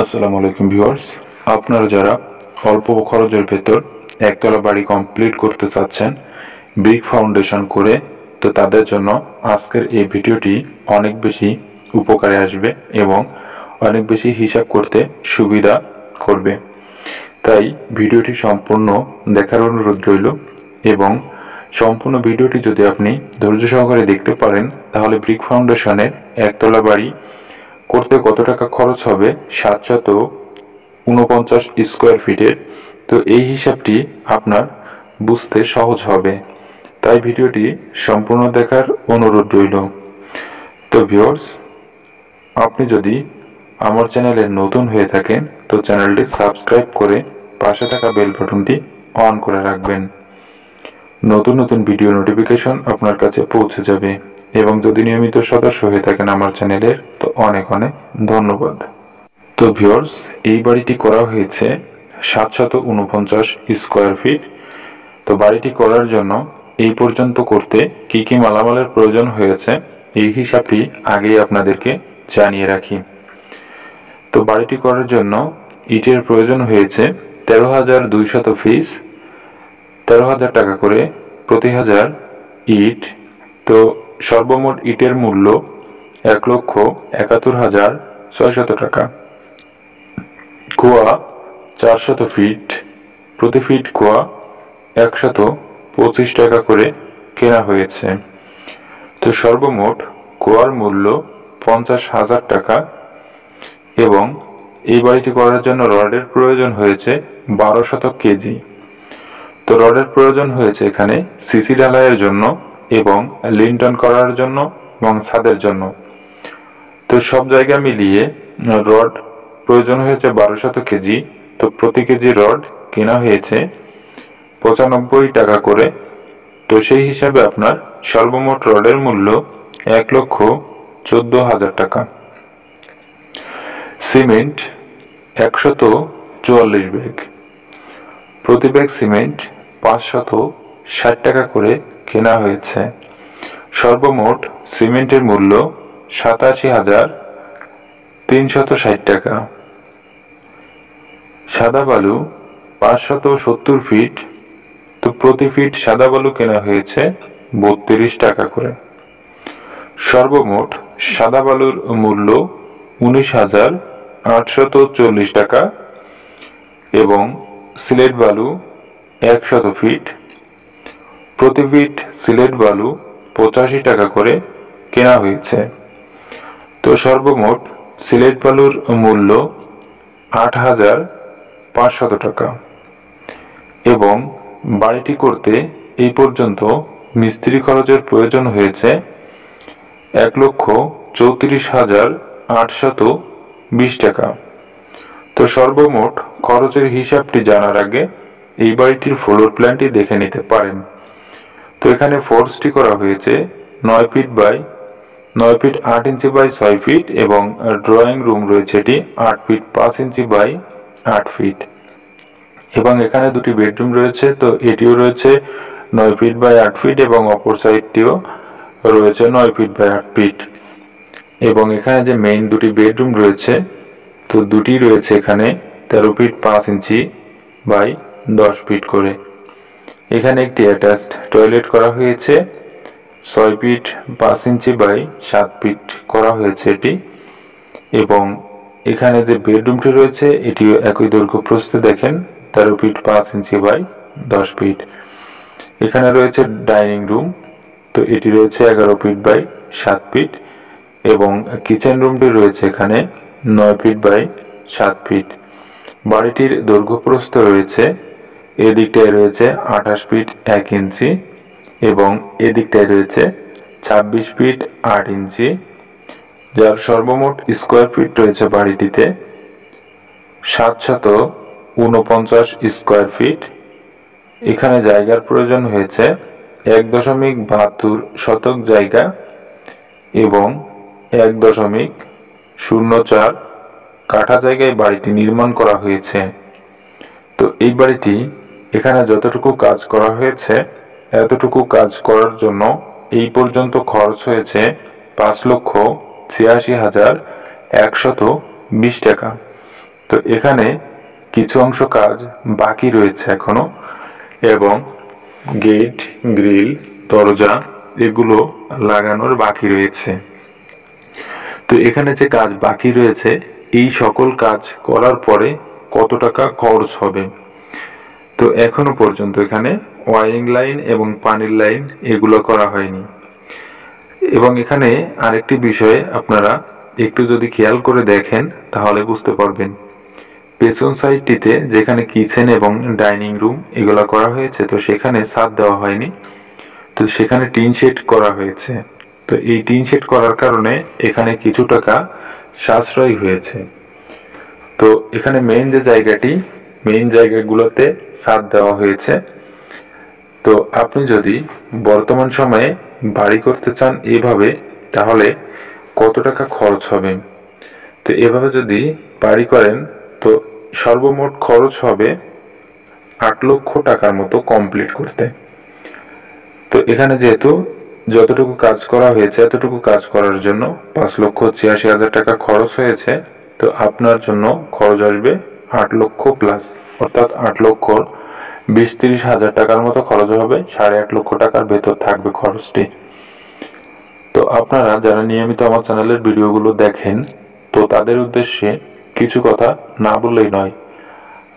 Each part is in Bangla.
আসসালামু আলাইকুম ভিউয়ার্স, আপনারা যারা অল্প খরচের ভেতর একতলা বাড়ি কমপ্লিট করতে চাচ্ছেন ব্রিক ফাউন্ডেশন করে, তো তাদের জন্য আজকের এই ভিডিওটি অনেক বেশি উপকারে আসবে এবং অনেক বেশি হিসাব করতে সুবিধা করবে। তাই ভিডিওটি সম্পূর্ণ দেখার অনুরোধ রইল এবং সম্পূর্ণ ভিডিওটি যদি আপনি ধৈর্য সহকারে দেখতে পারেন তাহলে ব্রিক ফাউন্ডেশনের একতলা বাড়ি করতে কত টাকা খরচ হবে 749 স্কোয়ার ফিটের, তো এই হিসাবটি আপনার বুঝতে সহজ হবে। তাই ভিডিওটি সম্পূর্ণ দেখার অনুরোধ রইল। তো ভিউয়ার্স, আপনি যদি আমার চ্যানেলে নতুন হয়ে থাকেন তো চ্যানেলটি সাবস্ক্রাইব করে পাশে থাকা বেল বাটনটি অন করে রাখবেন। নতুন নতুন ভিডিও নোটিফিকেশন আপনার কাছে পৌঁছে যাবে এবং যদি নিয়মিত সদস্য হয়ে থাকেন আমার চ্যানেলের তো অনেক অনেক ধন্যবাদ। তো ভিউয়ার্স, এই বাড়িটি করা হয়েছে 749 স্কোয়ার ফিট। তো বাড়িটি করার জন্য এই পর্যন্ত করতে কি কি মালামালের প্রয়োজন হয়েছে এই হিসাবটি আগেই আপনাদেরকে জানিয়ে রাখি। তো বাড়িটি করার জন্য ইটের প্রয়োজন হয়েছে 13,200 পিস, 13,000 টাকা করে প্রতি হাজার ইট। তো সর্বমোট ইটের মূল্য 1,71,600 টাকা। কুয়া 400 ফিট, প্রতি ফিট কুয়া 125 টাকা করে কেনা হয়েছে। তো সর্বমোট কুয়ার মূল্য 50,000 টাকা এবং এই বাড়িটি করার জন্য রডের প্রয়োজন হয়েছে 1200 কেজি। তো রডের প্রয়োজন হয়েছে এখানে সিসি ঢালাইয়ের জন্য এবং লিন্টন করার জন্য এবং ছাদের জন্য। তো সব জায়গা মিলিয়ে রড প্রয়োজন হয়েছে 1200 কেজি। তো প্রতি কেজি রড কেনা হয়েছে 95 টাকা করে। তো সেই হিসাবে আপনার সর্বমোট রডের মূল্য 1,14,000 টাকা। সিমেন্ট 144 ব্যাগ, প্রতি ব্যাগ সিমেন্ট 560 টাকা করে কেনা হয়েছে। সর্বমোট সিমেন্টের মূল্য 87,360 টাকা। সাদা বালু 570 ফিট, তো প্রতি ফিট সাদা বালু কেনা হয়েছে 32 টাকা করে। সর্বমোট সাদা বালুর মূল্য 19,840 টাকা এবং সিলেট বালু 100 ফিট, প্রতি ফিট সিলেট বালু 85 টাকা করে কেনা হয়েছে। তো সর্বমোট সিলেট বালুর মূল্য 8,500 টাকা এবং বাড়িটি করতে এই পর্যন্ত মিস্ত্রি খরচের প্রয়োজন হয়েছে 1,34,820 টাকা। তো সর্বমোট খরচের হিসাবটি জানার আগে এই বাড়িটির ফ্লোর প্ল্যানটি দেখে নিতে পারেন। তো এখানে ফোর্সটি করা হয়েছে 9 ফিট বাই 9 ফিট 8 ইঞ্চি বাই 6 ফিট এবং ড্রয়িং রুম রয়েছে এটি 8 ফিট 5 ইঞ্চি বাই 8 ফিট এবং এখানে দুটি বেডরুম রয়েছে। তো এটিও রয়েছে 9 ফিট বাই 8 ফিট এবং অপর সাইডটিও রয়েছে 9 ফিট বাই 8 ফিট এবং এখানে যে মেইন দুটি বেডরুম রয়েছে তো দুটি রয়েছে এখানে 13 ফিট 5 ইঞ্চি বাই 10 ফিট করে। এখানে একটি অ্যাটাচড টয়লেট করা হয়েছে 6 ফিট 5 ইঞ্চি বাই 7 ফিট করা হয়েছে এটি এবং এখানে যে বেডরুমটি রয়েছে এটিও একই দৈর্ঘ্য প্রস্থে দেখেন 13 ফিট 5 ইঞ্চি বাই 10 ফিট। এখানে রয়েছে ডাইনিং রুম, তো এটি রয়েছে 11 ফিট বাই 7 ফিট এবং কিচেন রুমটি রয়েছে এখানে 9 ফিট বাই 7 ফিট। বাড়িটির দৈর্ঘ্য প্রস্থ রয়েছে এদিকটায় রয়েছে 28 ফিট 1 ইঞ্চি এবং এদিকটায় রয়েছে 26 ফিট 8 ইঞ্চি, যার সর্বমোট স্কোয়ার ফিট রয়েছে বাড়িটিতে 749 স্কোয়ার ফিট। এখানে জায়গার প্রয়োজন হয়েছে 1.72 শতক জায়গা এবং 1.04 কাঠা জায়গায় বাড়িটি নির্মাণ করা হয়েছে। তো এই বাড়িটি এখানে যতটুকু কাজ করা হয়েছে এতটুকু কাজ করার জন্য এই পর্যন্ত খরচ হয়েছে 5,86,120 টাকা। তো এখানে কিছু অংশ কাজ বাকি রয়েছে এখনো, এবং গেট, গ্রিল, দরজা এগুলো লাগানোর বাকি রয়েছে। তো এখানে যে কাজ বাকি রয়েছে, এই সকল কাজ করার পরে কত টাকা খরচ হবে। তো এখনো পর্যন্ত এখানে ওয়ারিং লাইন এবং পানির লাইন এগুলো করা হয়নি। এবং এখানে আরেকটি বিষয়ে আপনারা একটু যদি খেয়াল করে দেখেন তাহলে বুঝতে পারবেন, পেছন সাইডটিতে যেখানে কিচেন এবং ডাইনিং রুম এগুলো করা হয়েছে, তো সেখানে ছাদ দেওয়া হয়নি, তো সেখানে টিন শেড করা হয়েছে। তো এই টিন শেড করার কারণে এখানে কিছু টাকা সাশ্রয় হয়েছে। তো এখানে মেইন জায়গাগুলোতে ছাদ দেওয়া হয়েছে। তো আপনি যদি বর্তমান সময়ে বাড়ি করতে চান এভাবে, তাহলে কত টাকা খরচ হবে। তো এভাবে যদি বাড়ি করেন তো সর্বমোট খরচ হবে 8 লক্ষ টাকার মতো কমপ্লিট করতে। তো এখানে যেহেতু যতটুকু কাজ করা হয়েছে এতটুকু কাজ করার জন্য 5,86,000 টাকা খরচ হয়েছে। তো আপনার জন্য খরচ আসবে 8 লক্ষ প্লাস, অর্থাৎ 8,20,30,000 টাকার মতো খরচ হবে। 8.5 লক্ষ টাকার ভেতর থাকবে খরচটি। তো আপনারা যারা নিয়মিত আমার চ্যানেলের ভিডিওগুলো দেখেন, তো তাদের উদ্দেশ্যে কিছু কথা না বললেই নয়।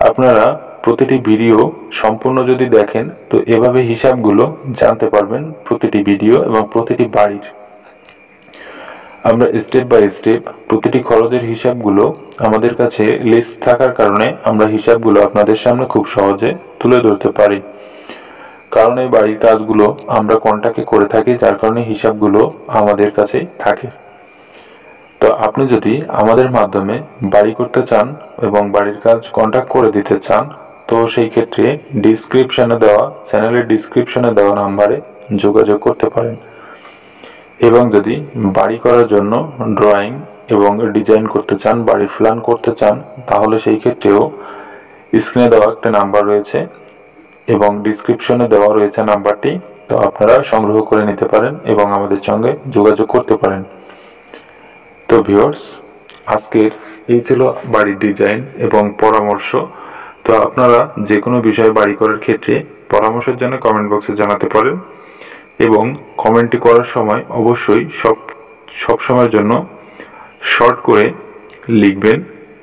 আপনারা প্রতিটি ভিডিও সম্পূর্ণ যদি দেখেন তো এভাবে হিসাবগুলো জানতে পারবেন, প্রতিটি ভিডিও এবং প্রতিটি বাড়ির। আমরা স্টেপ বাই স্টেপ প্রতিটি খরচের হিসাবগুলো আমাদের কাছে লিস্ট থাকার কারণে আমরা হিসাবগুলো আপনাদের সামনে খুব সহজে তুলে ধরতে পারি। কারণ এই বাড়ির কাজগুলো আমরা কন্ট্রাক্টে করে থাকি, যার কারণে হিসাবগুলো আমাদের কাছে থাকে। তো আপনি যদি আমাদের মাধ্যমে বাড়ি করতে চান এবং বাড়ির কাজ কন্ট্রাক্ট করে দিতে চান, তো সেই ক্ষেত্রে চ্যানেলের ডিসক্রিপশনে দেওয়া নাম্বারে যোগাযোগ করতে পারেন। এবং যদি বাড়ি করার জন্য ড্রয়িং এবং ডিজাইন করতে চান, বাড়ির প্ল্যান করতে চান, তাহলে সেই ক্ষেত্রেও স্ক্রিনে দেওয়া একটা নাম্বার রয়েছে এবং ডিসক্রিপশনে দেওয়া রয়েছে নাম্বারটি। তো আপনারা সংগ্রহ করে নিতে পারেন এবং আমাদের সঙ্গে যোগাযোগ করতে পারেন। তো ভিউয়ার্স, আজকের এই ছিল বাড়ির ডিজাইন এবং পরামর্শ। তো আপনারা যে কোনো বিষয়ে বাড়ি করার ক্ষেত্রে পরামর্শের জন্য কমেন্ট বক্সে জানাতে পারেন, এবং কমেন্টটি করার সময় অবশ্যই সব সময়ের জন্য শর্ট করে লিখবেন,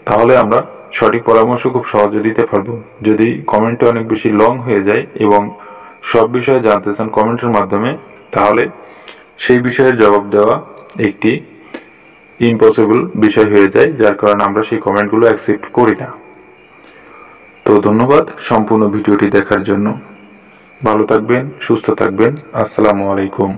তাহলে আমরা সঠিক পরামর্শ খুব সহজে দিতে পারবো। যদি কমেন্টটি অনেক বেশি লং হয়ে যায় এবং সব বিষয়ে জানতে চান কমেন্টের মাধ্যমে, তাহলে সেই বিষয়ের জবাব দেওয়া একটি ইম্পসিবল বিষয় হয়ে যায়, যার কারণে আমরা সেই কমেন্টগুলো অ্যাকসেপ্ট করি না। তো ধন্যবাদ সম্পূর্ণ ভিডিওটি দেখার জন্য। ভালো থাকবেন, সুস্থ থাকবেন। আসসালামু আলাইকুম।